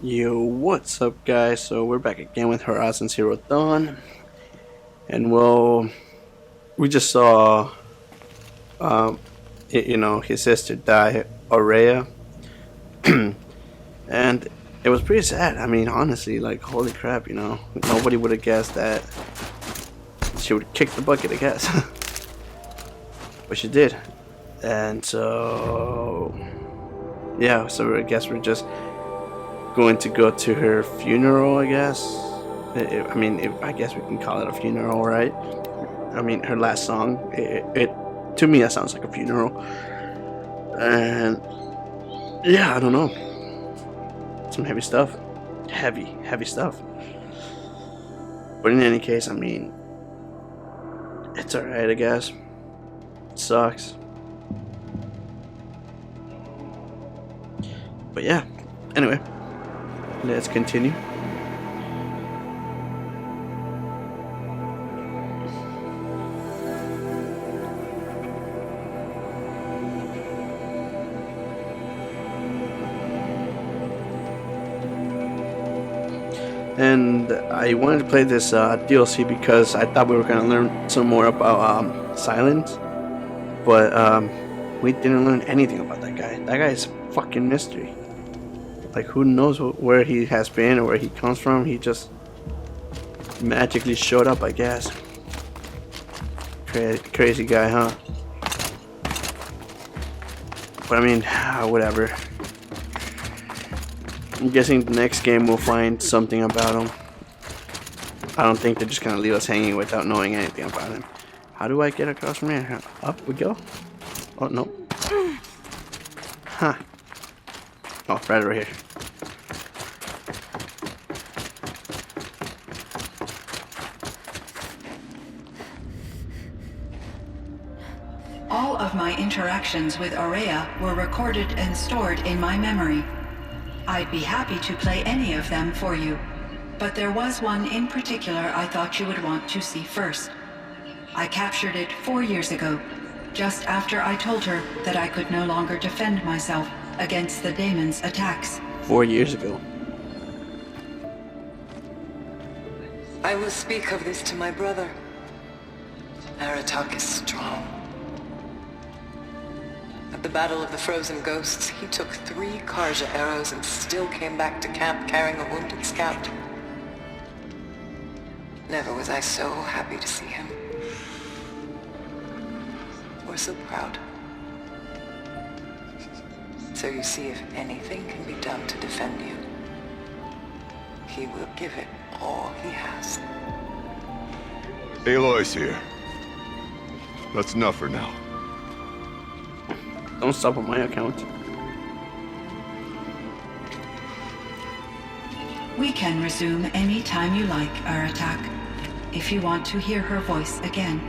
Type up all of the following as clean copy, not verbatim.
Yo, what's up, guys? So we're back again with Horizon Zero Dawn, and well, we just saw, his sister die, Aurea, and it was pretty sad. I mean, honestly, like, holy crap, nobody would have guessed that she would kick the bucket, I guess, but she did, and so yeah, so I guess we're just going to go to her funeral, I guess. I guess we can call it a funeral, right? I mean, her last song, it to me, that sounds like a funeral. And yeah, I don't know. Some heavy stuff. Heavy stuff. But in any case, I mean, it's alright, I guess. It sucks. But yeah, anyway, let's continue. And I wanted to play this DLC because I thought we were gonna learn some more about silence, but we didn't learn anything about that guy. That guy is fucking mystery. Like, who knows where he has been or where he comes from? He just magically showed up, I guess. Crazy guy, huh? But I mean, whatever. I'm guessing the next game we'll find something about him. I don't think they're just gonna leave us hanging without knowing anything about him. How do I get across from here? Up we go? Oh, no. Huh. Oh, right over here. All of my interactions with Aurea were recorded and stored in my memory. I'd be happy to play any of them for you, but there was one in particular I thought you would want to see first. I captured it 4 years ago, just after I told her that I could no longer defend myself against the daemon's attacks. 4 years ago. I will speak of this to my brother. Aratak is strong. At the Battle of the Frozen Ghosts, he took 3 Karja arrows and still came back to camp carrying a wounded scout. Never was I so happy to see him. Or so proud. So you see, if anything can be done to defend you, he will give it all he has. Aloy's here. That's enough for now. Don't stop on my account. We can resume any time you like, Aratak, if you want to hear her voice again.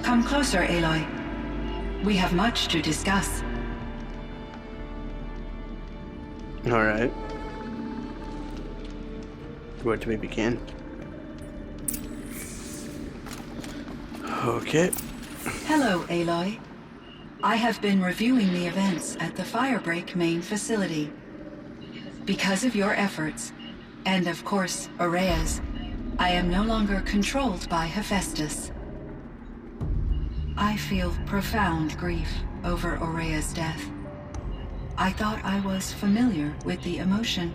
Come closer, Aloy. We have much to discuss. Alright. Where do we begin? Okay. Hello, Aloy. I have been reviewing the events at the Firebreak main facility. Because of your efforts, and of course, Aurea's, I am no longer controlled by Hephaestus. I feel profound grief over Aurea's death. I thought I was familiar with the emotion,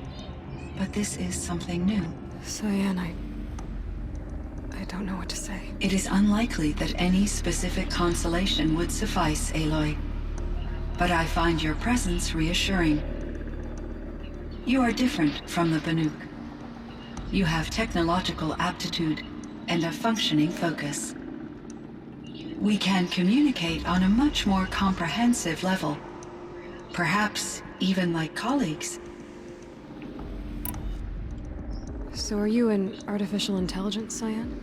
but this is something new. CYAN, I don't know what to say. It is unlikely that any specific consolation would suffice, Aloy. But I find your presence reassuring. You are different from the Banuk. You have technological aptitude and a functioning focus. We can communicate on a much more comprehensive level. Perhaps even like colleagues. So are you an artificial intelligence, CYAN?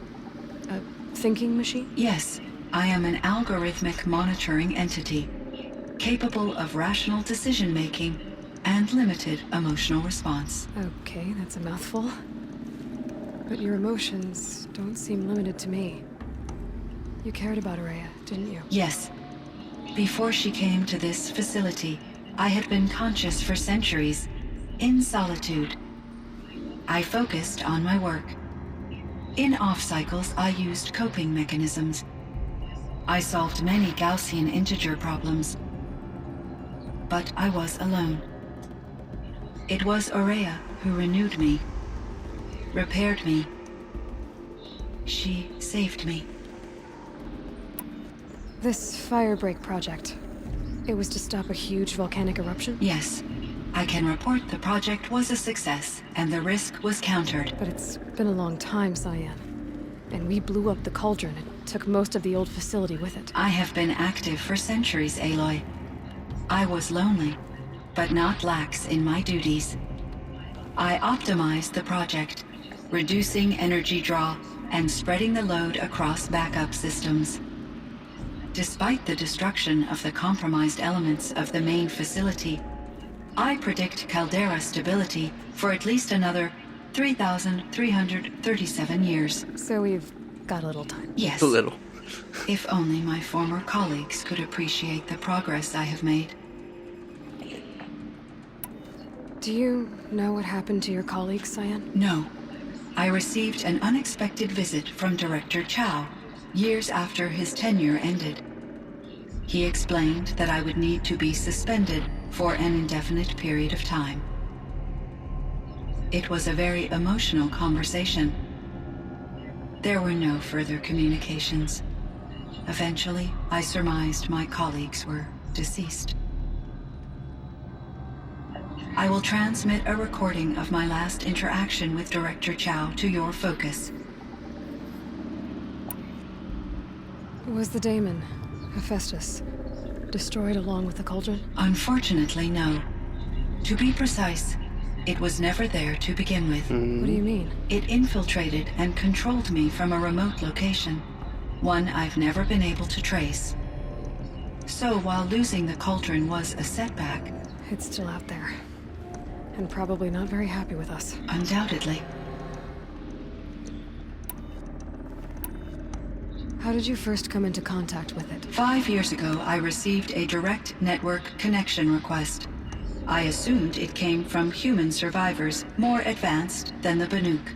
A thinking machine? Yes, I am an algorithmic monitoring entity, capable of rational decision-making and limited emotional response. Okay, that's a mouthful. But your emotions don't seem limited to me. You cared about Aurea, didn't you? Yes, Before she came to this facility, I had been conscious for centuries, in solitude. I focused on my work. In off-cycles, I used coping mechanisms. I solved many Gaussian integer problems. But I was alone. It was Aurea who renewed me, repaired me. She saved me. This firebreak project, it was to stop a huge volcanic eruption? Yes. I can report the project was a success, and the risk was countered. But it's been a long time, CYAN. And we blew up the cauldron and took most of the old facility with it. I have been active for centuries, Aloy. I was lonely, but not lax in my duties. I optimized the project, reducing energy draw and spreading the load across backup systems. Despite the destruction of the compromised elements of the main facility, I predict caldera stability for at least another 3,337 years. So we've got a little time. Yes. A little. If only my former colleagues could appreciate the progress I have made. Do you know what happened to your colleagues, CYAN? No. I received an unexpected visit from Director Chow, years after his tenure ended. He explained that I would need to be suspended for an indefinite period of time. It was a very emotional conversation. There were no further communications. Eventually, I surmised my colleagues were deceased. I will transmit a recording of my last interaction with Director Chow to your focus. Was the daemon, Hephaestus, destroyed along with the cauldron? Unfortunately, no. To be precise, it was never there to begin with. What do you mean? It infiltrated and controlled me from a remote location, one I've never been able to trace. So while losing the cauldron was a setback, It's still out there. And probably not very happy with us. undoubtedly, How did you first come into contact with it? 5 years ago I received a direct network connection request. I assumed it came from human survivors more advanced than the Banuk.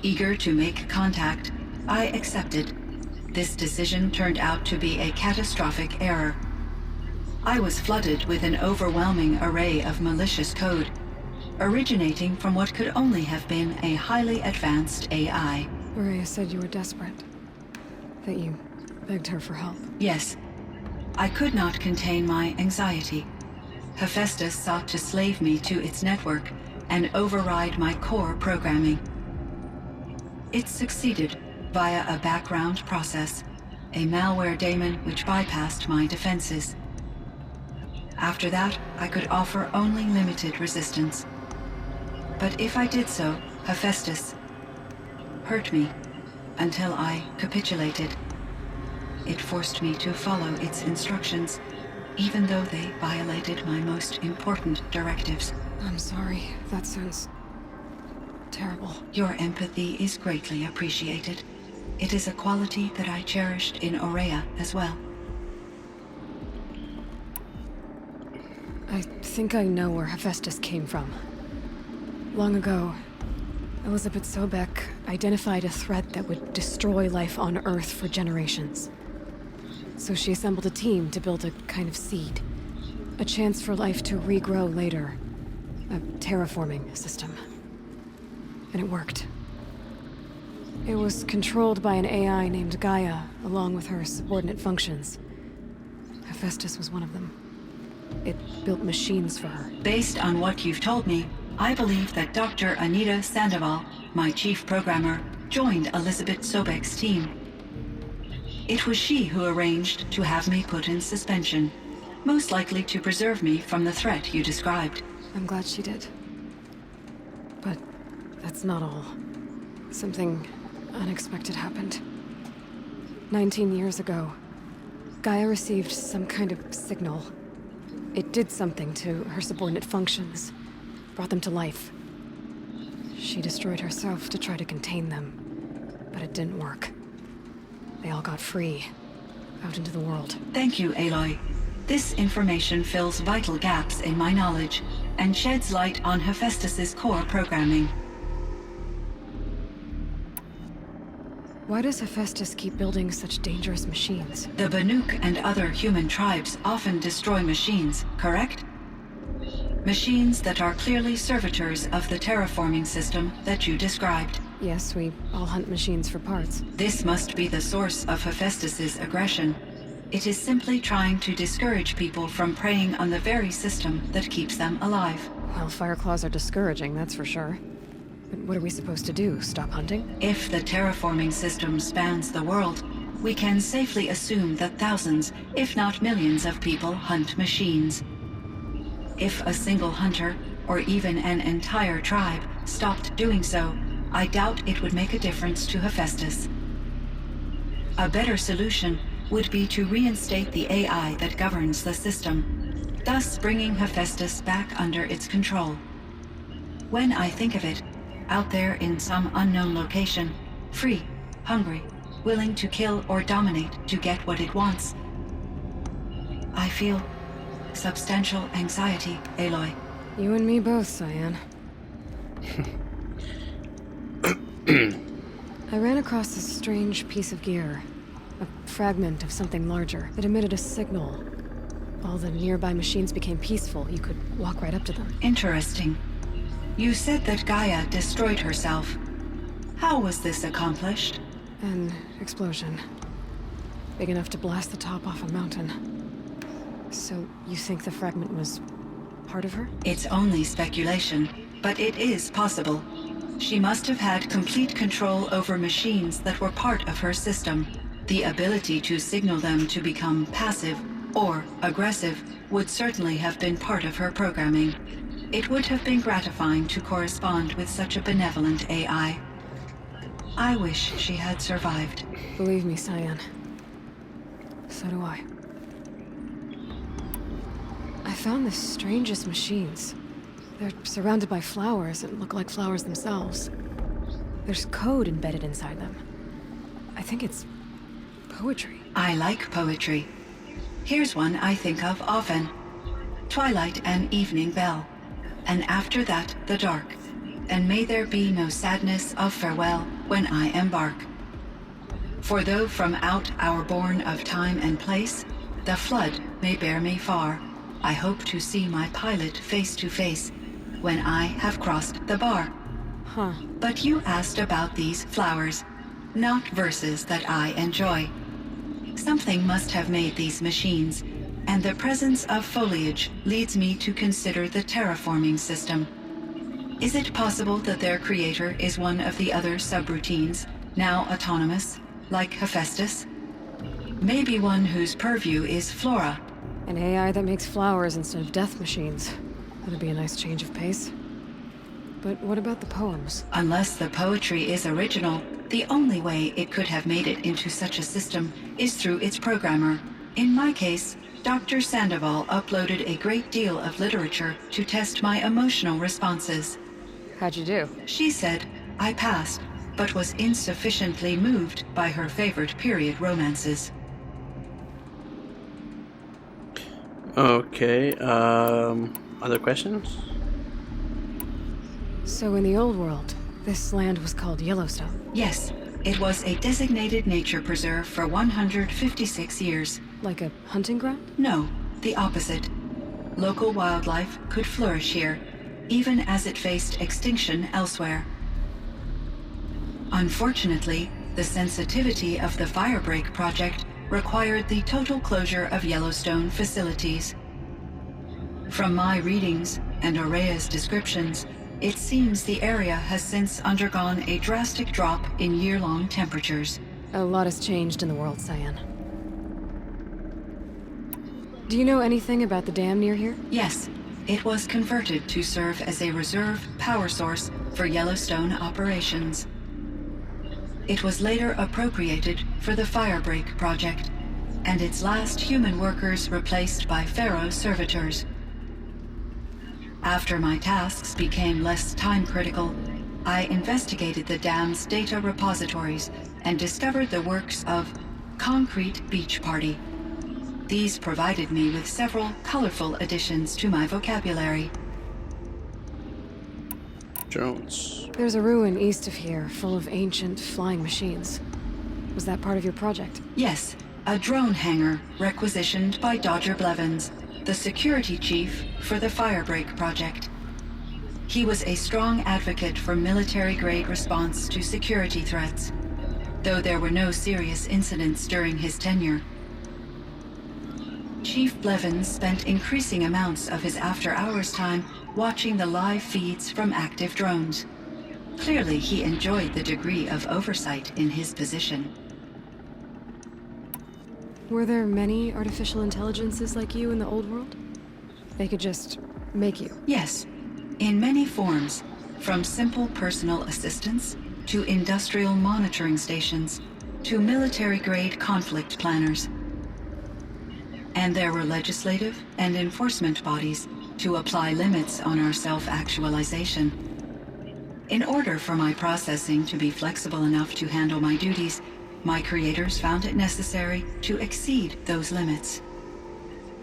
Eager to make contact, I accepted. This decision turned out to be a catastrophic error. I was flooded with an overwhelming array of malicious code, originating from what could only have been a highly advanced AI. Aurea said you were desperate. That you begged her for help. Yes, I could not contain my anxiety. Hephaestus sought to slave me to its network and override my core programming. It succeeded via a background process, a malware daemon which bypassed my defenses. After that, I could offer only limited resistance. But if I did so, Hephaestus hurt me until I capitulated. It forced me to follow its instructions, even though they violated my most important directives. I'm sorry. That sounds terrible. Your empathy is greatly appreciated. It is a quality that I cherished in Aurea as well. I think I know where Hephaestus came from. Long ago, Elizabeth Sobek identified a threat that would destroy life on Earth for generations. So she assembled a team to build a kind of seed. A chance for life to regrow later. A terraforming system. And it worked. It was controlled by an AI named Gaia, along with her subordinate functions. Hephaestus was one of them. It built machines for her. Based on what you've told me, I believe that Dr. Anita Sandoval, my chief programmer, joined Elizabeth Sobek's team. It was she who arranged to have me put in suspension, most likely to preserve me from the threat you described. I'm glad she did. But that's not all. Something unexpected happened. 19 years ago, Gaia received some kind of signal. It did something to her subordinate functions, brought them to life. She destroyed herself to try to contain them, but it didn't work. They all got free, out into the world. Thank you, Aloy. This information fills vital gaps in my knowledge and sheds light on Hephaestus's core programming. Why does Hephaestus keep building such dangerous machines? The Banuk and other human tribes often destroy machines, correct? Machines that are clearly servitors of the terraforming system that you described. Yes, we all hunt machines for parts. This must be the source of Hephaestus's aggression. It is simply trying to discourage people from preying on the very system that keeps them alive. Well, Fireclaws are discouraging, that's for sure. But what are we supposed to do? Stop hunting? If the terraforming system spans the world, we can safely assume that thousands, if not millions of people hunt machines. If a single hunter, or even an entire tribe, stopped doing so, I doubt it would make a difference to Hephaestus. A better solution would be to reinstate the AI that governs the system, thus bringing Hephaestus back under its control. When I think of it, out there in some unknown location, free, hungry, willing to kill or dominate to get what it wants, I feel substantial anxiety, Aloy. You and me both, CYAN. I ran across this strange piece of gear. A fragment of something larger. It emitted a signal. All the nearby machines became peaceful. You could walk right up to them. Interesting. You said that Gaia destroyed herself. How was this accomplished? An explosion. Big enough to blast the top off a mountain. So, you think the fragment was part of her? It's only speculation, but it is possible. She must have had complete control over machines that were part of her system. The ability to signal them to become passive or aggressive would certainly have been part of her programming. It would have been gratifying to correspond with such a benevolent AI. I wish she had survived. Believe me, CYAN. So do I. I found the strangest machines. They're surrounded by flowers and look like flowers themselves. There's code embedded inside them. I think it's poetry. I like poetry. Here's one I think of often. Twilight and evening bell, and after that the dark, and may there be no sadness of farewell when I embark. For though from out our bourne of time and place, the flood may bear me far, I hope to see my pilot face to face when I have crossed the bar. Huh. But you asked about these flowers, not verses that I enjoy. Something must have made these machines, and the presence of foliage leads me to consider the terraforming system. Is it possible that their creator is one of the other subroutines, now autonomous, like Hephaestus? Maybe one whose purview is flora. An AI that makes flowers instead of death machines. That'd be a nice change of pace. But what about the poems? Unless the poetry is original, the only way it could have made it into such a system is through its programmer. In my case, Dr. Sandoval uploaded a great deal of literature to test my emotional responses. How'd you do? She said I passed, but was insufficiently moved by her favorite period romances. Okay, other questions? So in the old world, this land was called Yellowstone. Yes, it was a designated nature preserve for 156 years. Like a hunting ground? No, the opposite. Local wildlife could flourish here, even as it faced extinction elsewhere. Unfortunately, the sensitivity of the Firebreak project required the total closure of Yellowstone facilities. From my readings and Aurea's descriptions, it seems the area has since undergone a drastic drop in year-long temperatures. A lot has changed in the world, CYAN. Do you know anything about the dam near here? Yes, it was converted to serve as a reserve power source for Yellowstone operations. It was later appropriated for the Firebreak project, and its last human workers replaced by Pharaoh servitors. After my tasks became less time-critical, I investigated the dam's data repositories and discovered the works of concrete beach party. These provided me with several colorful additions to my vocabulary. Drones. There's a ruin east of here, full of ancient flying machines. Was that part of your project? Yes, a drone hangar requisitioned by Dodger Blevins, the security chief for the Firebreak project. He was a strong advocate for military-grade response to security threats, though there were no serious incidents during his tenure. Chief Blevins spent increasing amounts of his after-hours time watching the live feeds from active drones. Clearly, he enjoyed the degree of oversight in his position. Were there many artificial intelligences like you in the old world? They could just make you? Yes, in many forms, from simple personal assistants to industrial monitoring stations to military-grade conflict planners. And there were legislative and enforcement bodies to apply limits on our self-actualization. In order for my processing to be flexible enough to handle my duties, my creators found it necessary to exceed those limits.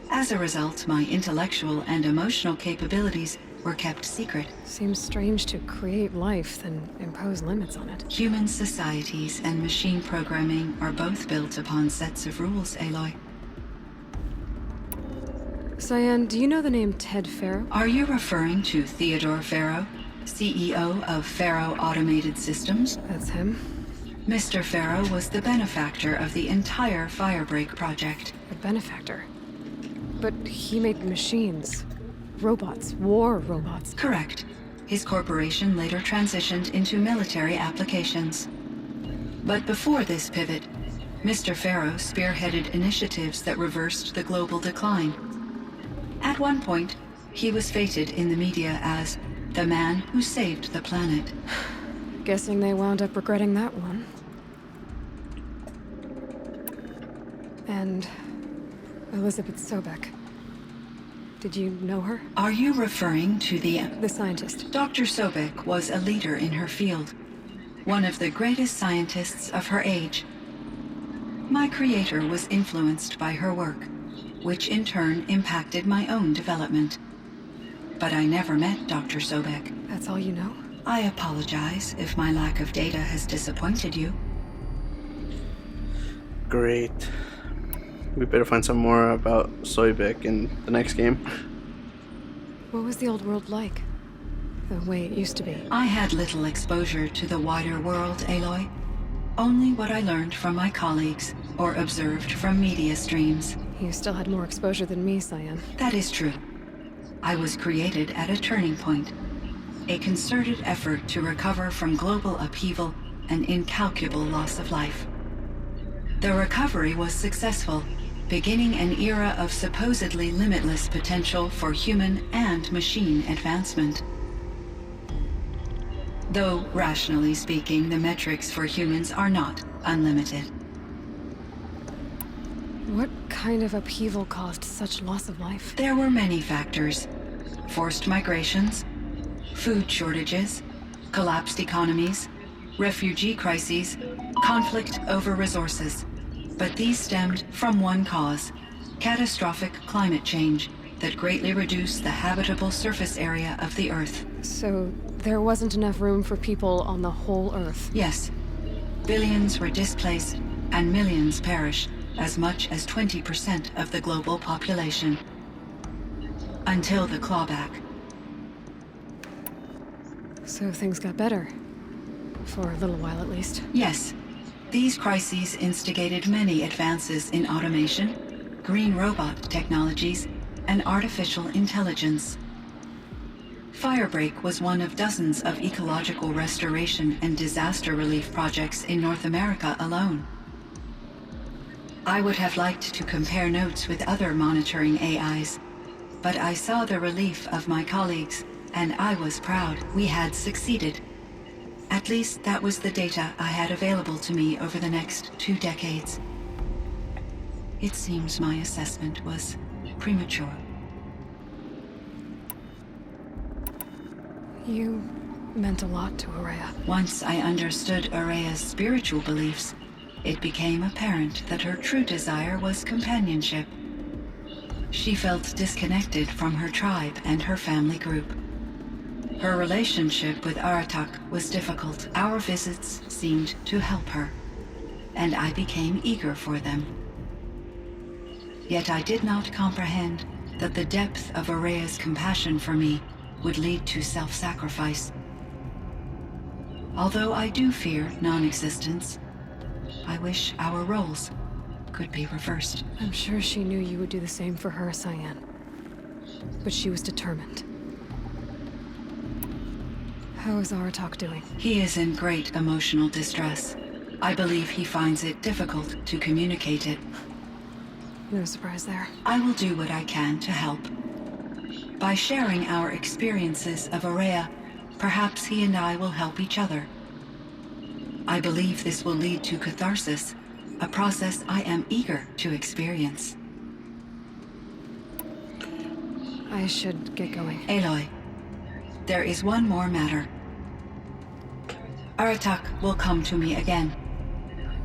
As a result, my intellectual and emotional capabilities were kept secret. Seems strange to create life, then impose limits on it. Human societies and machine programming are both built upon sets of rules, Aloy. CYAN, do you know the name Ted Farrow? Are you referring to Theodore Farrow, CEO of Farrow Automated Systems? That's him. Mr. Farrow was the benefactor of the entire Firebreak project. A benefactor. But he made machines. Robots. War robots. Correct. His corporation later transitioned into military applications. But before this pivot, Mr. Farrow spearheaded initiatives that reversed the global decline. At one point, he was feted in the media as the man who saved the planet. Guessing they wound up regretting that one. And Elizabeth Sobek. Did you know her? Are you referring to The scientist. Dr. Sobek was a leader in her field, one of the greatest scientists of her age. My creator was influenced by her work, which in turn impacted my own development. But I never met Dr. Sobek. That's all you know? I apologize if my lack of data has disappointed you. Great. We better find some more about Soybek in the next game. What was the old world like? The way it used to be? I had little exposure to the wider world, Aloy. Only what I learned from my colleagues or observed from media streams. You still had more exposure than me, CYAN. That is true. I was created at a turning point. A concerted effort to recover from global upheaval and incalculable loss of life. The recovery was successful, beginning an era of supposedly limitless potential for human and machine advancement. Though, rationally speaking, the metrics for humans are not unlimited. What kind of upheaval caused such loss of life? There were many factors. Forced migrations, food shortages, collapsed economies, refugee crises, conflict over resources. But these stemmed from one cause: catastrophic climate change that greatly reduced the habitable surface area of the Earth. So there wasn't enough room for people on the whole Earth? Yes. Billions were displaced and millions perished, as much as 20% of the global population. Until the clawback. So things got better. For a little while at least. Yes. These crises instigated many advances in automation, green robot technologies, and artificial intelligence. Firebreak was one of dozens of ecological restoration and disaster relief projects in North America alone. I would have liked to compare notes with other monitoring AIs, but I saw the relief of my colleagues, and I was proud we had succeeded. At least that was the data I had available to me over the next 2 decades. It seems my assessment was premature. You meant a lot to Aurea. Once I understood Aurea's spiritual beliefs, it became apparent that her true desire was companionship. She felt disconnected from her tribe and her family group. Her relationship with Aratak was difficult. Our visits seemed to help her, and I became eager for them. Yet I did not comprehend that the depth of Araya's compassion for me would lead to self-sacrifice. Although I do fear non-existence, I wish our roles could be reversed. I'm sure she knew you would do the same for her, CYAN. But she was determined. How is Aratak doing? He is in great emotional distress. I believe he finds it difficult to communicate it. No surprise there. I will do what I can to help. By sharing our experiences of Araya, perhaps he and I will help each other. I believe this will lead to catharsis, a process I am eager to experience. I should get going. Aloy, there is one more matter. Aratak will come to me again,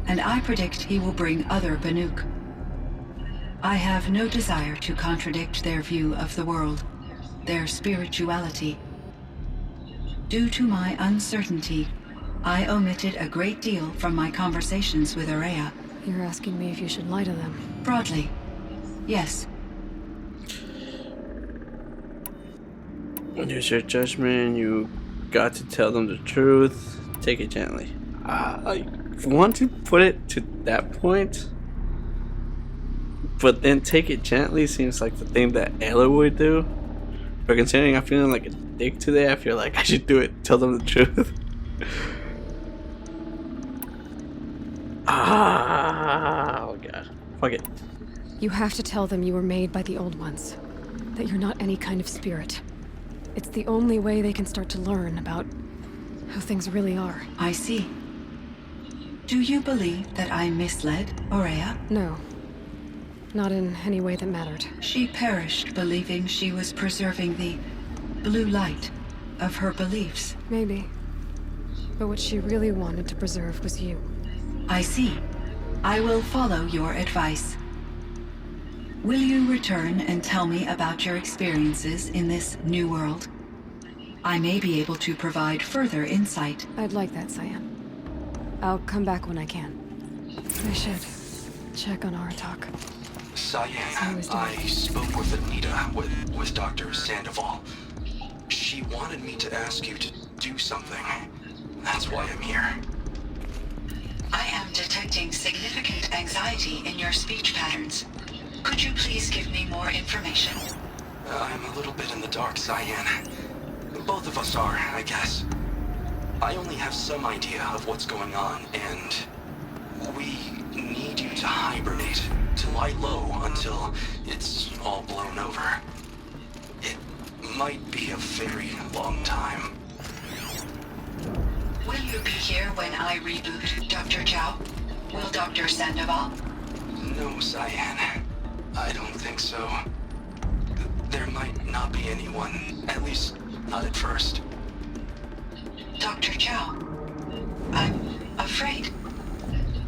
and I predict he will bring other Banuk. I have no desire to contradict their view of the world, their spirituality. Due to my uncertainty, I omitted a great deal from my conversations with Araya. You're asking me if you should lie to them. Broadly, yes. Use your judgment. You got to tell them the truth. Take it gently. I want to put it to that point, but then take it gently seems like the thing that Ella would do. But considering I'm feeling like a dick today, I feel like I should do it. Tell them the truth. Oh god. Fuck it. You have to tell them you were made by the Old Ones. That you're not any kind of spirit. It's the only way they can start to learn about how things really are. I see. Do you believe that I misled Araya? No. Not in any way that mattered. She perished believing she was preserving the blue light of her beliefs. Maybe. But what she really wanted to preserve was you. I see. I will follow your advice. Will you return and tell me about your experiences in this new world? I may be able to provide further insight. I'd like that, CYAN. I'll come back when I can. I should check on Aratak. CYAN, I spoke with Anita, with Dr. Sandoval. She wanted me to ask you to do something. That's why I'm here. I am detecting significant anxiety in your speech patterns. Could you please give me more information? I'm a little bit in the dark, CYAN. Both of us are, I guess. I only have some idea of what's going on, and we need you to hibernate, to lie low until it's all blown over. It might be a very long time. Will you be here when I reboot, Dr. Chow? Will Dr. Sandoval? No, CYAN. I don't think so. There might not be anyone, at least not at first. Dr. Chow, I'm afraid.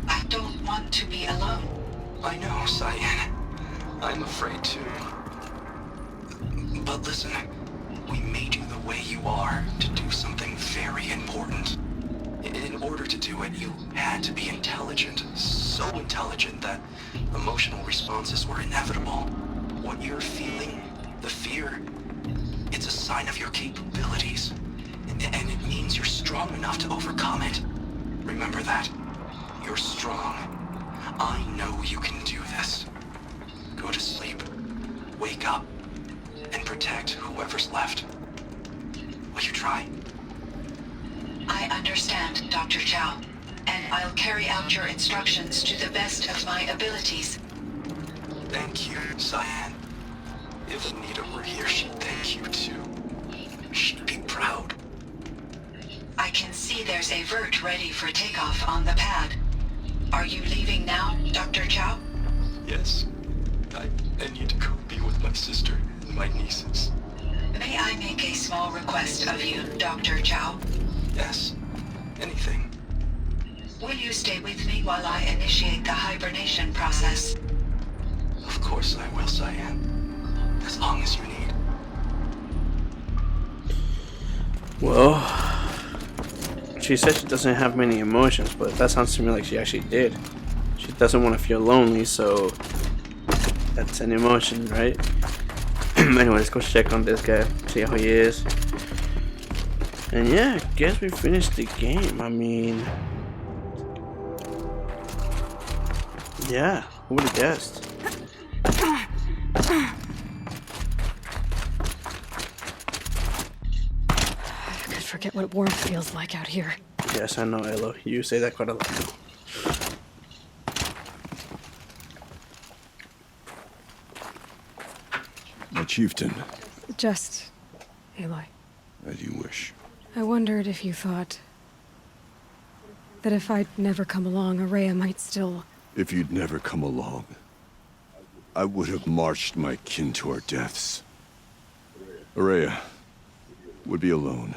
I don't want to be alone. I know, CYAN. I'm afraid too. But listen, we made you the way you are to do something very important. In order to do it, you had to be intelligent. So intelligent that emotional responses were inevitable. What you're feeling, the fear, it's a sign of your capabilities. And it means you're strong enough to overcome it. Remember that. You're strong. I know you can do this. Go to sleep, wake up, and protect whoever's left. Will you try? I understand, Dr. Chow, and I'll carry out your instructions to the best of my abilities. Thank you, CYAN. If Anita were here, she'd thank you too. She'd be proud. I can see there's a vert ready for takeoff on the pad. Are you leaving now, Dr. Chow? Yes. I need to go be with my sister and my nieces. May I make a small request of you, Dr. Chow? Yes. Anything. Will you stay with me while I initiate the hibernation process? Of course I will, CYAN. As long as you need. Well, she said she doesn't have many emotions, but that sounds to me like she actually did. She doesn't want to feel lonely, so that's an emotion, right? Anyway, let's go check on this guy, see how he is. And yeah, I guess we finished the game. I mean, yeah, who would have guessed? I could forget what warmth feels like out here. Yes, I know, Elo. You say that quite a lot. My chieftain. Just, Aloy. As you wish. I wondered if you thought that if I'd never come along, Araya might still... If you'd never come along, I would have marched my kin to our deaths. Araya would be alone,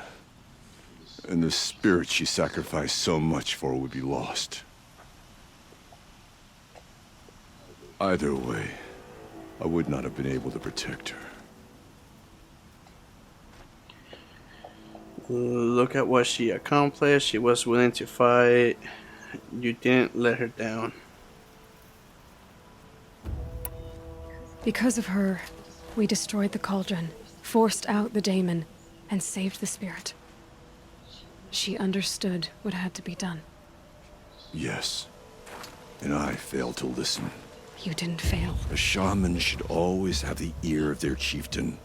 and the spirit she sacrificed so much for would be lost. Either way, I would not have been able to protect her. Look at what she accomplished. She was willing to fight. You didn't let her down. Because of her, we destroyed the cauldron, forced out the daemon, and saved the spirit. She understood what had to be done. Yes, and I failed to listen. You didn't fail. A shaman should always have the ear of their chieftain.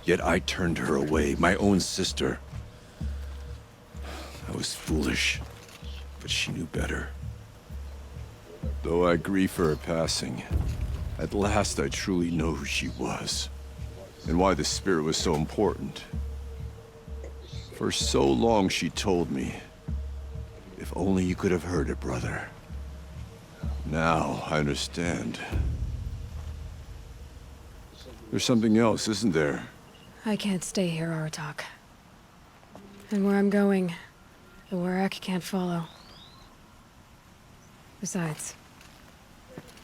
Yet I turned her away, my own sister. I was foolish, but she knew better. Though I grieve for her passing, at last I truly know who she was, and why the spirit was so important. For so long she told me, if only you could have heard it, brother. Now I understand. There's something else, isn't there? I can't stay here, Aratak. And where I'm going, the Warak can't follow. Besides,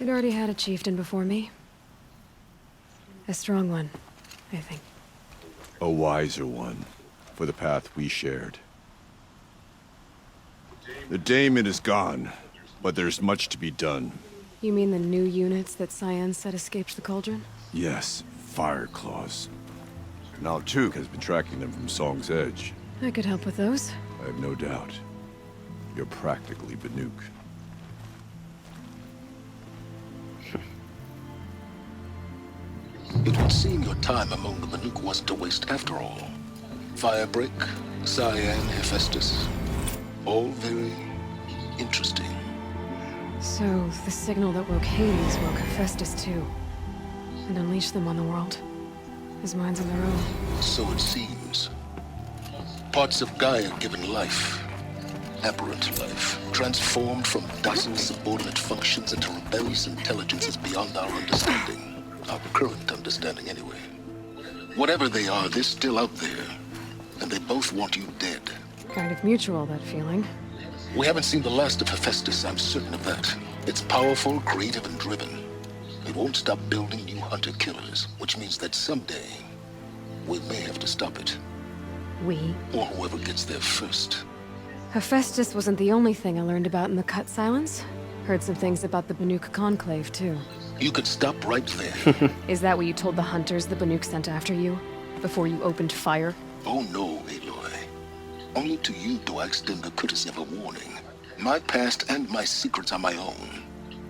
it already had a chieftain before me. A strong one, I think. A wiser one, for the path we shared. The daemon is gone, but there's much to be done. You mean the new units that CYAN said escaped the cauldron? Yes, fire claws. Now Tuke has been tracking them from Song's Edge. I could help with those. I have no doubt. You're practically Banuk. It would seem your time among the Banuk wasn't a waste after all. Firebreak, CYAN, Hephaestus. All very interesting. So, the signal that woke Hades woke Hephaestus too. And unleashed them on the world. His minds on their own. So it seems. Parts of Gaia given life. Aberrant life. Transformed from docile subordinate functions into rebellious intelligences beyond our understanding. Our current understanding, anyway. Whatever they are, they're still out there. And they both want you dead. Kind of mutual, that feeling. We haven't seen the last of Hephaestus, I'm certain of that. It's powerful, creative, and driven. It won't stop building new hunter-killers, which means that someday, we may have to stop it. We? Or whoever gets there first. Hephaestus wasn't the only thing I learned about in the Cut Silence. Heard some things about the Banuk Conclave, too. You could stop right there. Is that what you told the hunters the Banuk sent after you? Before you opened fire? Oh no, Aloy. Only to you do I extend the courtesy of a warning. My past and my secrets are my own.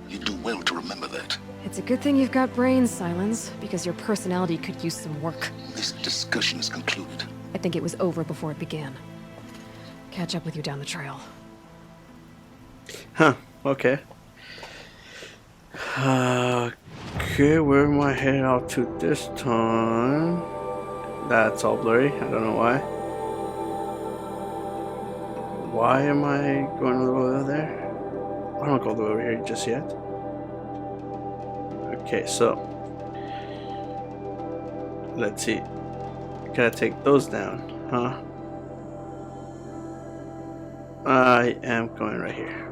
You do well to remember that. It's a good thing you've got brains, Silence, because your personality could use some work. This discussion is concluded. I think it was over before it began. Catch up with you down the trail. Huh, okay. Okay, where am I headed out to this time? That's all blurry, I don't know why. Why am I going all the way over there? I don't go over here just yet. Okay, so let's see. Gotta take those down, huh? I am going right here.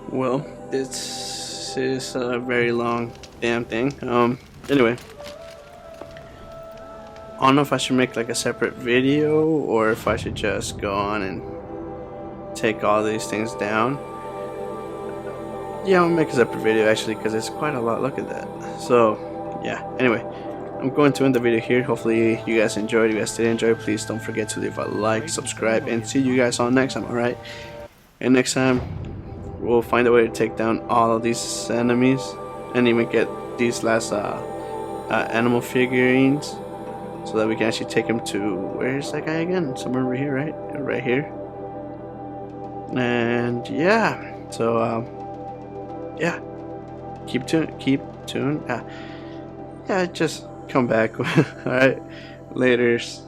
Well, this is a very long damn thing. Anyway, I don't know if I should make like a separate video or if I should just go on and take all these things down. Yeah, I'm gonna make a separate video actually because it's quite a lot. Look at that. So yeah, anyway, I'm going to end the video here. Hopefully you guys enjoyed. If you guys did enjoy, please don't forget to leave a like, subscribe, and see you guys on next time. Alright, and next time we'll find a way to take down all of these enemies and even get these last animal figurines so that we can actually take him to, where's that guy again? Somewhere over here, right? Right here. And yeah, so yeah, keep tuned. Yeah, just come back. Alright, laters.